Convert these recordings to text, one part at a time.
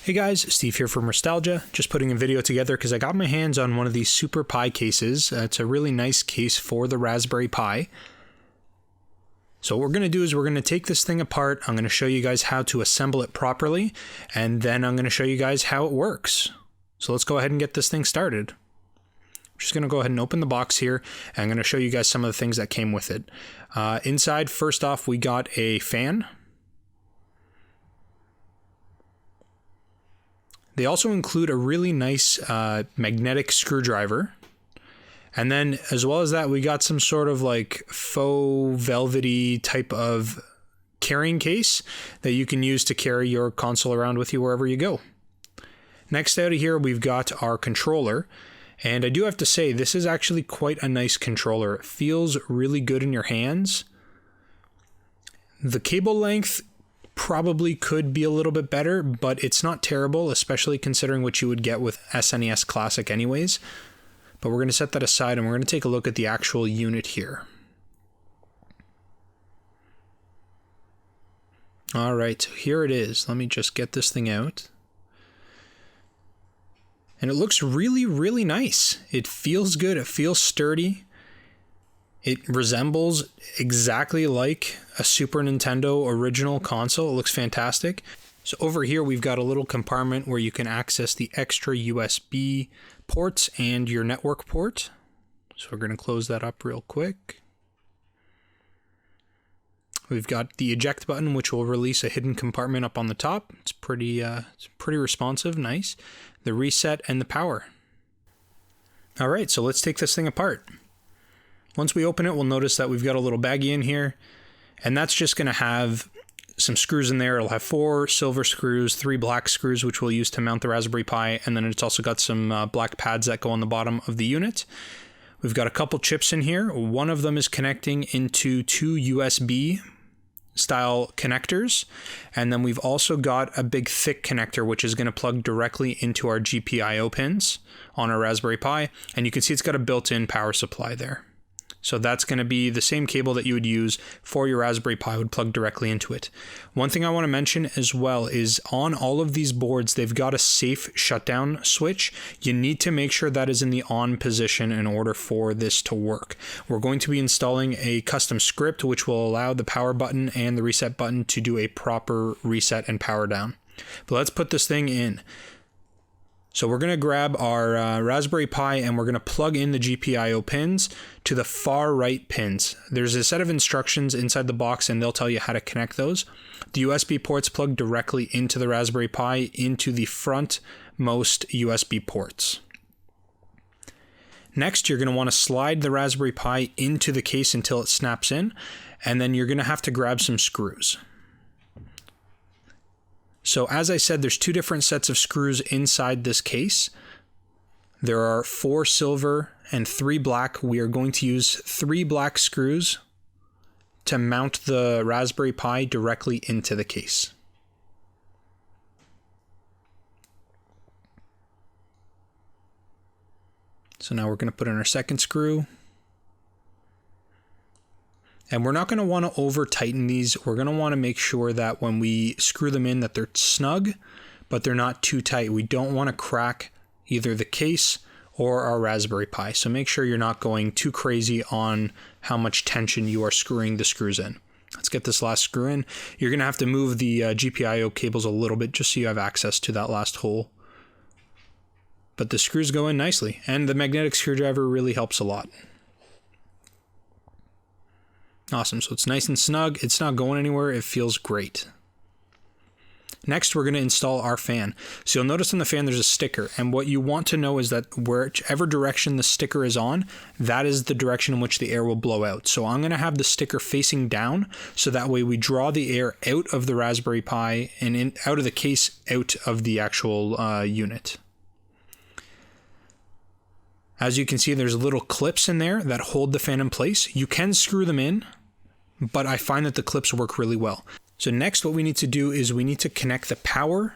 Hey guys, Steve here from Restalgia, just putting a video together because I got my hands on one of these SuperPi cases. It's a really nice case for the Raspberry Pi. So what we're going to do is we're going to take this thing apart. I'm going to show you guys how to assemble it properly, and then I'm going to show you guys how it works. So let's go ahead and get this thing started. I'm just going to go ahead and open the box here, and I'm going to show you guys some of the things that came with it. Inside, first off, we got a fan. They also include a really nice magnetic screwdriver. And then as well as that, we got some sort of like faux velvety type of carrying case that you can use to carry your console around with you wherever you go. Next out of here, we've got our controller. And I do have to say, this is actually quite a nice controller. It feels really good in your hands. The cable length probably could be a little bit better, but it's not terrible, especially considering what you would get with SNES Classic anyways. But we're going to set that aside and we're going to take a look at the actual unit here. All right, so here it is. Let me just get this thing out. And it looks really, really nice. It feels good. It feels sturdy. It resembles exactly like a Super Nintendo original console. It looks fantastic. So over here, we've got a little compartment where you can access the extra USB ports and your network port. So we're going to close that up real quick. We've got the eject button, which will release a hidden compartment up on the top. It's pretty responsive, nice. The reset and the power. All right, so let's take this thing apart. Once we open it, we'll notice that we've got a little baggie in here, and that's just going to have some screws in there. It'll have 4 silver screws, 3 black screws, which we'll use to mount the Raspberry Pi, and then it's also got some black pads that go on the bottom of the unit. We've got a couple chips in here. One of them is connecting into 2 USB style connectors, and then we've also got a big thick connector which is going to plug directly into our GPIO pins on our Raspberry Pi, and you can see it's got a built-in power supply there. So that's going to be the same cable that you would use for your Raspberry Pi, would plug directly into it. One thing I want to mention as well is on all of these boards, they've got a safe shutdown switch. You need to make sure that is in the on position in order for this to work. We're going to be installing a custom script which will allow the power button and the reset button to do a proper reset and power down. But let's put this thing in. So we're going to grab our Raspberry Pi and we're going to plug in the GPIO pins to the far right pins. There's a set of instructions inside the box and they'll tell you how to connect those. The USB ports plug directly into the Raspberry Pi into the frontmost USB ports. Next, you're going to want to slide the Raspberry Pi into the case until it snaps in, and then you're going to have to grab some screws. So as I said, there's 2 different sets of screws inside this case. There are 4 silver and 3 black. We are going to use 3 black screws to mount the Raspberry Pi directly into the case. So now we're going to put in our second screw. And we're not going to want to over tighten these. We're going to want to make sure that when we screw them in that they're snug, but they're not too tight. We don't want to crack either the case or our Raspberry Pi. So make sure you're not going too crazy on how much tension you are screwing the screws in. Let's get this last screw in. You're going to have to move the GPIO cables a little bit just so you have access to that last hole. But the screws go in nicely, and the magnetic screwdriver really helps a lot. Awesome, so it's nice and snug, it's not going anywhere, it feels great. Next, we're going to install our fan. So you'll notice on the fan there's a sticker, and what you want to know is that whichever direction the sticker is on, that is the direction in which the air will blow out. So I'm going to have the sticker facing down, so that way we draw the air out of the Raspberry Pi and out of the case, out of the actual unit. As you can see, there's little clips in there that hold the fan in place. You can screw them in, but I find that the clips work really well. So next, what we need to do is we need to connect the power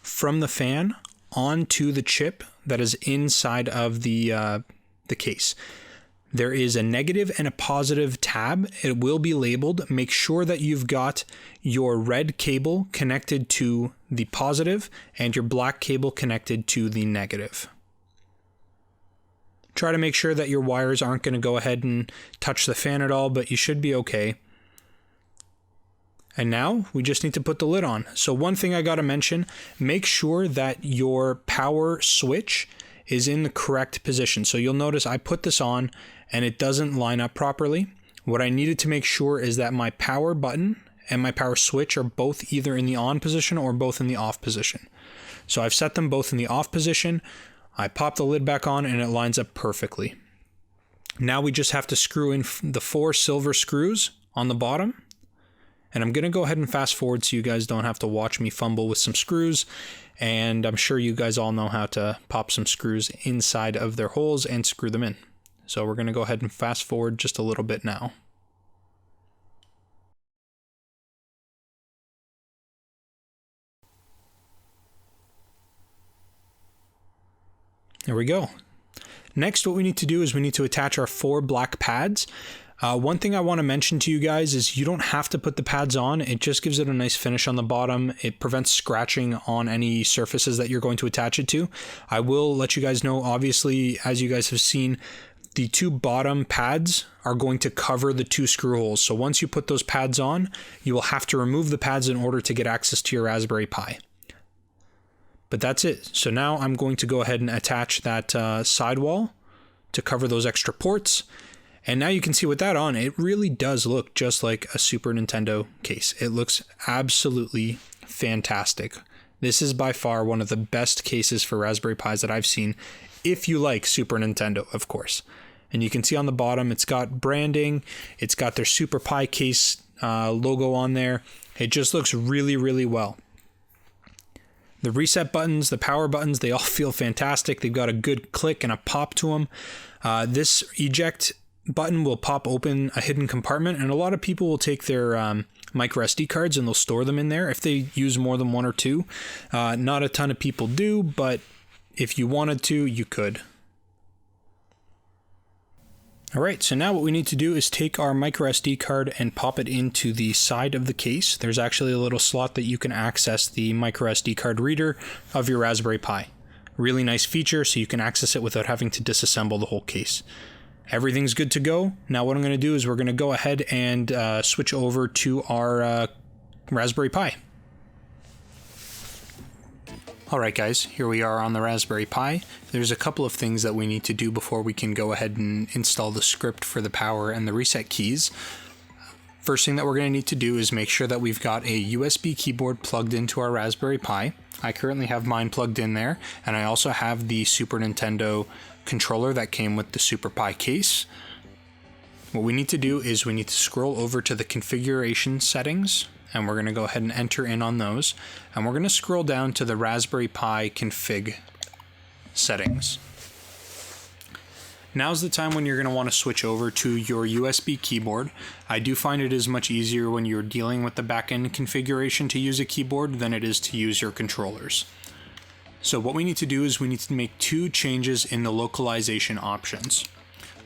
from the fan onto the chip that is inside of the case. there is a negative and a positive tab. It will be labeled. Make sure that you've got your red cable connected to the positive and your black cable connected to the negative. Try to make sure that your wires aren't going to go ahead and touch the fan at all, but you should be okay. And now we just need to put the lid on. So one thing I got to mention, make sure that your power switch is in the correct position. So you'll notice I put this on and it doesn't line up properly. What I needed to make sure is that my power button and my power switch are both either in the on position or both in the off position. So I've set them both in the off position. I pop the lid back on and it lines up perfectly. Now we just have to screw in the 4 silver screws on the bottom. And I'm going to go ahead and fast forward so you guys don't have to watch me fumble with some screws. And I'm sure you guys all know how to pop some screws inside of their holes and screw them in. So we're going to go ahead and fast forward just a little bit now. There we go. Next, what we need to do is we need to attach our 4 black pads. One thing I want to mention to you guys is you don't have to put the pads on. It just gives it a nice finish on the bottom. It prevents scratching on any surfaces that you're going to attach it to. I will let you guys know, obviously, as you guys have seen, the 2 bottom pads are going to cover the 2 screw holes. So once you put those pads on, you will have to remove the pads in order to get access to your Raspberry Pi. But that's it. So now I'm going to go ahead and attach that sidewall to cover those extra ports. And now you can see with that on, it really does look just like a Super Nintendo case. It looks absolutely fantastic. This is by far one of the best cases for Raspberry Pis that I've seen, if you like Super Nintendo, of course. And you can see on the bottom, it's got branding. It's got their SuperPi case logo on there. It just looks really, really well. The reset buttons, the power buttons, they all feel fantastic. They've got a good click and a pop to them. This eject button will pop open a hidden compartment, and a lot of people will take their micro SD cards and they'll store them in there if they use more than 1 or 2. Not a ton of people do, but if you wanted to, you could. All right, so now what we need to do is take our micro SD card and pop it into the side of the case. There's actually a little slot that you can access the micro SD card reader of your Raspberry Pi. Really nice feature, so you can access it without having to disassemble the whole case. Everything's good to go. Now what I'm going to do is we're going to go ahead and switch over to our Raspberry Pi. Alright guys, here we are on the Raspberry Pi. There's a couple of things that we need to do before we can go ahead and install the script for the power and the reset keys. First thing that we're going to need to do is make sure that we've got a USB keyboard plugged into our Raspberry Pi. I currently have mine plugged in there, and I also have the Super Nintendo controller that came with the SuperPi case. What we need to do is we need to scroll over to the configuration settings, and we're going to go ahead and enter in on those, and we're going to scroll down to the Raspberry Pi config settings. Now's the time when you're going to want to switch over to your USB keyboard. I do find it is much easier when you're dealing with the back-end configuration to use a keyboard than it is to use your controllers. So what we need to do is we need to make 2 changes in the localization options.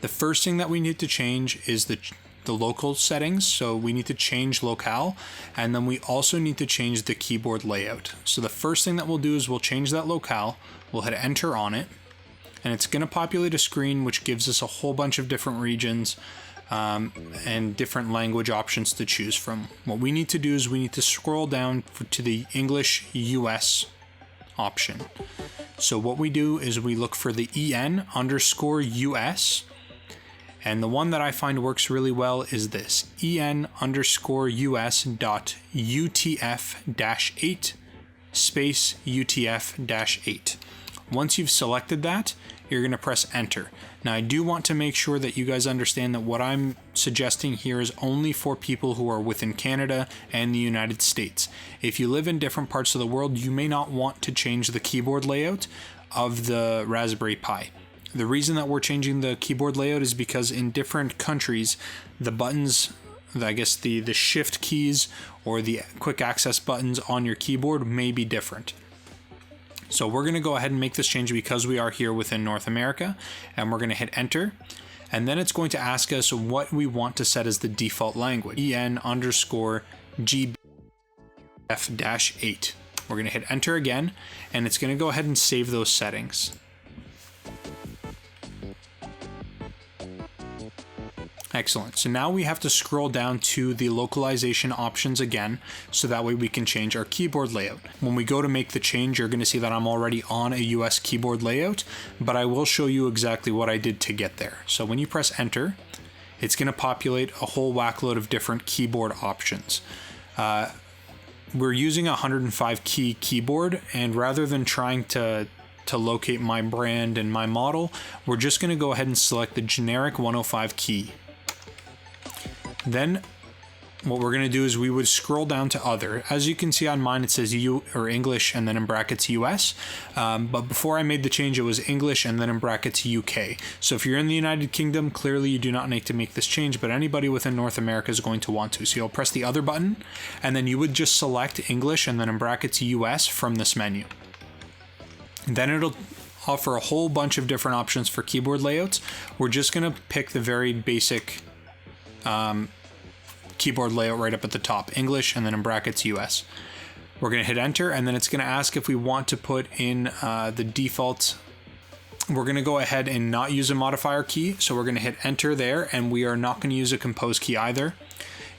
The first thing that we need to change is the local settings. So we need to change locale, and then we also need to change the keyboard layout. So the first thing that we'll do is we'll change that locale. We'll hit enter on it, and it's going to populate a screen which gives us a whole bunch of different regions and different language options to choose from. What we need to do is we need to scroll down to the English US option. So what we do is we look for the EN_US, and the one that I find works really well is this, EN_US.UTF-8 space UTF-8. Once you've selected that, you're going to press enter. Now I do want to make sure that you guys understand that what I'm suggesting here is only for people who are within Canada and the United States. If you live in different parts of the world, you may not want to change the keyboard layout of the Raspberry Pi. The reason that we're changing the keyboard layout is because in different countries, the buttons, I guess the shift keys or the quick access buttons on your keyboard may be different. So we're going to go ahead and make this change because we are here within North America, and we're going to hit enter. and then it's going to ask us what we want to set as the default language, en_gbf-8. We're going to hit enter again, and it's going to go ahead and save those settings. Excellent. So now we have to scroll down to the localization options again, so that way we can change our keyboard layout. When we go to make the change, you're going to see that I'm already on a US keyboard layout, but I will show you exactly what I did to get there. So when you press enter, it's going to populate a whole whackload of different keyboard options. We're using a 105 key keyboard, and rather than trying to locate my brand and my model, we're just going to go ahead and select the generic 105 key. Then what we're going to do is we would scroll down to other. As you can see on mine, it says U or English and then in brackets US. But before I made the change, it was English and then in brackets UK. So if you're in the United Kingdom, clearly you do not need to make this change, but anybody within North America is going to want to. So you'll press the other button, and then you would just select English and then in brackets US from this menu. Then it'll offer a whole bunch of different options for keyboard layouts. We're just going to pick the very basic keyboard layout right up at the top, English and then in brackets US. We're going to hit enter, and then it's going to ask if we want to put in the default. We're going to go ahead and not use a modifier key, so we're going to hit enter there, and we are not going to use a compose key either.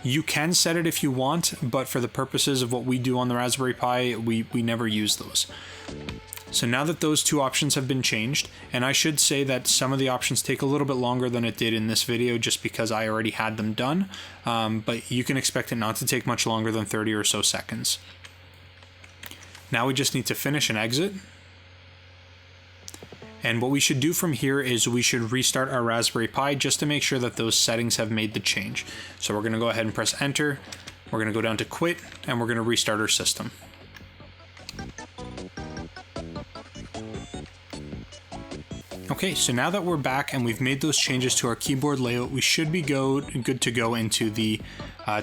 You can set it if you want, but for the purposes of what we do on the Raspberry Pi, we never use those. So now that those two options have been changed, and I should say that some of the options take a little bit longer than it did in this video just because I already had them done, but you can expect it not to take much longer than 30 or so seconds. Now we just need to finish and exit. And what we should do from here is we should restart our Raspberry Pi just to make sure that those settings have made the change. So we're going to go ahead and press enter, we're going to go down to quit, and we're going to restart our system. Okay, so now that we're back and we've made those changes to our keyboard layout, we should be good to go into the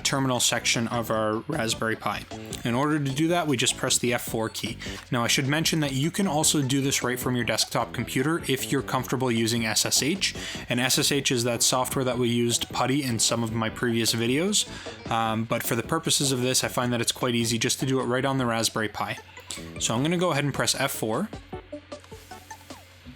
terminal section of our Raspberry Pi. In order to do that, we just press the F4 key. Now, I should mention that you can also do this right from your desktop computer if you're comfortable using SSH. And SSH is that software that we used PuTTY in some of my previous videos. But for the purposes of this, I find that it's quite easy just to do it right on the Raspberry Pi. So I'm going to go ahead and press F4.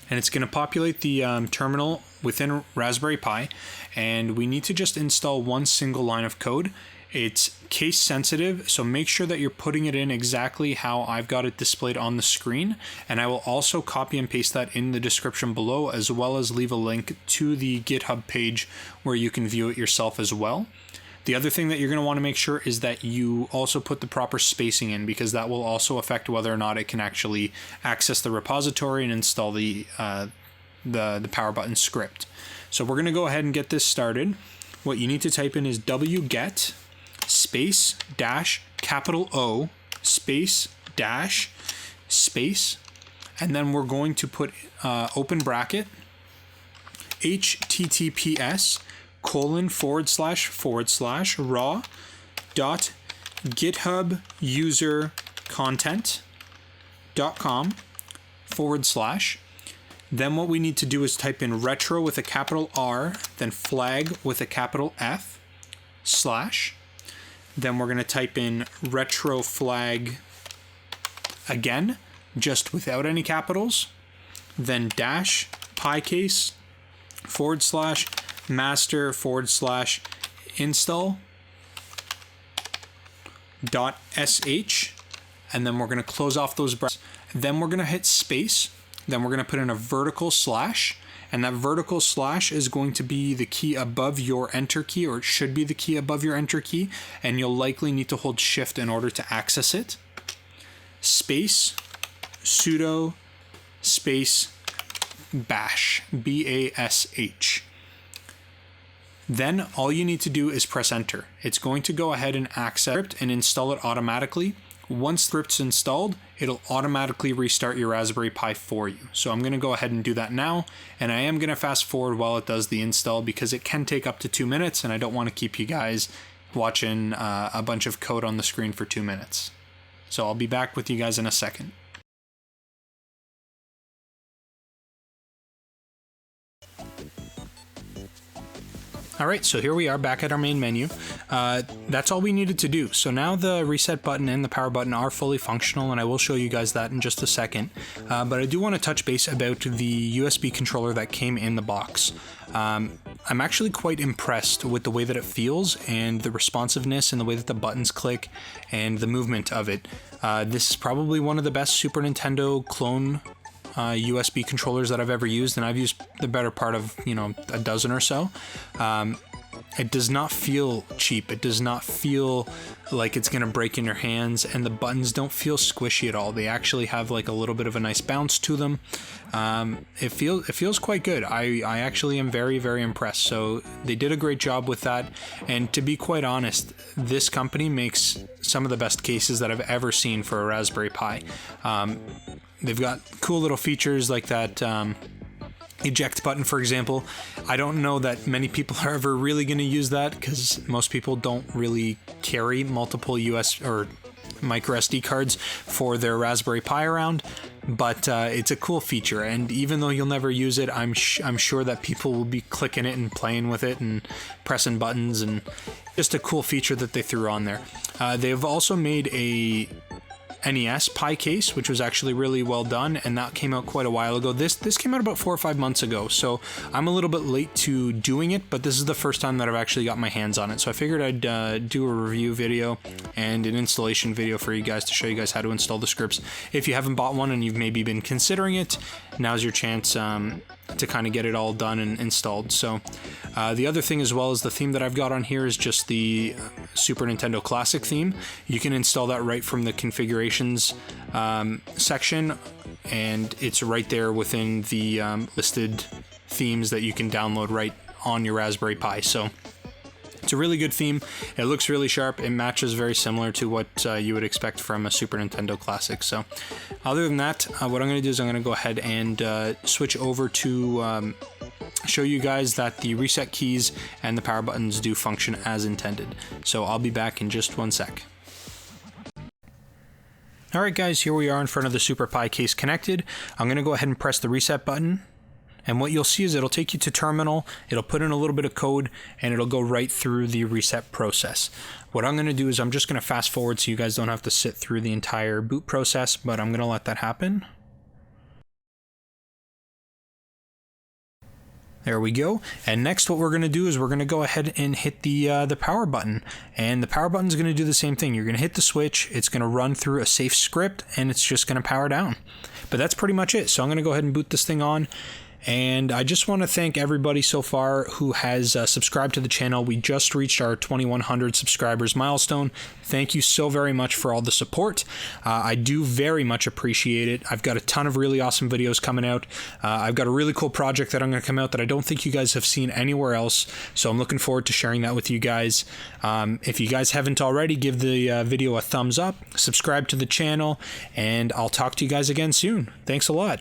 And it's going to populate the terminal within Raspberry Pi, and we need to just install one single line of code. It's case sensitive, so make sure that you're putting it in exactly how I've got it displayed on the screen, and I will also copy and paste that in the description below, as well as leave a link to the GitHub page where you can view it yourself as well. The other thing that you're going to want to make sure is that you also put the proper spacing in, because that will also affect whether or not it can actually access the repository and install the power button script. So we're going to go ahead and get this started. What you need to type in is wget space dash capital O space dash space, and then we're going to put open bracket https ://raw.githubusercontent.com/. Then what we need to do is type in retro with a capital R, then flag with a capital F, /. Then we're going to type in retro flag again, just without any capitals, then dash pi case /master /install .sh, and then we're going to close off those brackets. Then we're going to hit space, then we're going to put in a vertical slash, and that vertical slash is going to be the key above your enter key, or it should be the key above your enter key, and you'll likely need to hold shift in order to access it. Space sudo space bash bash. Then all you need to do is press enter. It's going to go ahead and access the script and install it automatically. Once the script's installed, it'll automatically restart your Raspberry Pi for you. So I'm going to go ahead and do that now, and I am going to fast forward while it does the install because it can take up to 2 minutes, and I don't want to keep you guys watching a bunch of code on the screen for 2 minutes. So I'll be back with you guys in a second. Alright, so here we are back at our main menu. That's all we needed to do. So now the reset button and the power button are fully functional, and I will show you guys that in just a second. But I do want to touch base about the USB controller that came in the box. I'm actually quite impressed with the way that it feels and the responsiveness and the way that the buttons click and the movement of it. This is probably one of the best Super Nintendo clone USB controllers that I've ever used, and I've used the better part of, a dozen or so. It does not feel cheap. It does not feel like it's going to break in your hands, and the buttons don't feel squishy at all. They actually have like a little bit of a nice bounce to them. It feels quite good. I actually am very, very impressed. So they did a great job with that. And to be quite honest, this company makes some of the best cases that I've ever seen for a Raspberry Pi. They've got cool little features like that eject button, for example. I don't know that many people are ever really going to use that because most people don't really carry multiple US or micro SD cards for their Raspberry Pi around, but it's a cool feature, and even though you'll never use it, I'm sure that people will be clicking it and playing with it and pressing buttons, and just a cool feature that they threw on there. They've also made a NES Pi case, which was actually really well done, and that came out quite a while ago. This came out about 4 or 5 months ago, so I'm a little bit late to doing it, but this is the first time that I've actually got my hands on it. So I figured I'd do a review video and an installation video for you guys to show you guys how to install the scripts. If you haven't bought one and you've maybe been considering it, now's your chance to kind of get it all done and installed. So the other thing as well is the theme that I've got on here is just the Super Nintendo Classic theme. You can install that right from the configurations section, and it's right there within the listed themes that you can download right on your Raspberry Pi. So it's a really good theme. It looks really sharp. It matches very similar to what you would expect from a Super Nintendo Classic. So other than that, what I'm going to do is I'm going to go ahead and switch over to show you guys that the reset keys and the power buttons do function as intended. So I'll be back in just one sec. Alright guys, here we are in front of the SuperPi case connected. I'm going to go ahead and press the reset button. And what you'll see is it'll take you to terminal, it'll put in a little bit of code, and it'll go right through the reset process. What I'm going to do is I'm just going to fast forward so you guys don't have to sit through the entire boot process, but I'm going to let that happen. There we go. And next what we're going to do is we're going to go ahead and hit the power button. And the power button is going to do the same thing. You're going to hit the switch, it's going to run through a safe script, and it's just going to power down. But that's pretty much it. So I'm going to go ahead and boot this thing on. And I just want to thank everybody so far who has subscribed to the channel. We just reached our 2,100 subscribers milestone. Thank you so very much for all the support. I do very much appreciate it. I've got a ton of really awesome videos coming out. I've got a really cool project that I'm going to come out that I don't think you guys have seen anywhere else. So I'm looking forward to sharing that with you guys. If you guys haven't already, give the video a thumbs up, subscribe to the channel, and I'll talk to you guys again soon. Thanks a lot.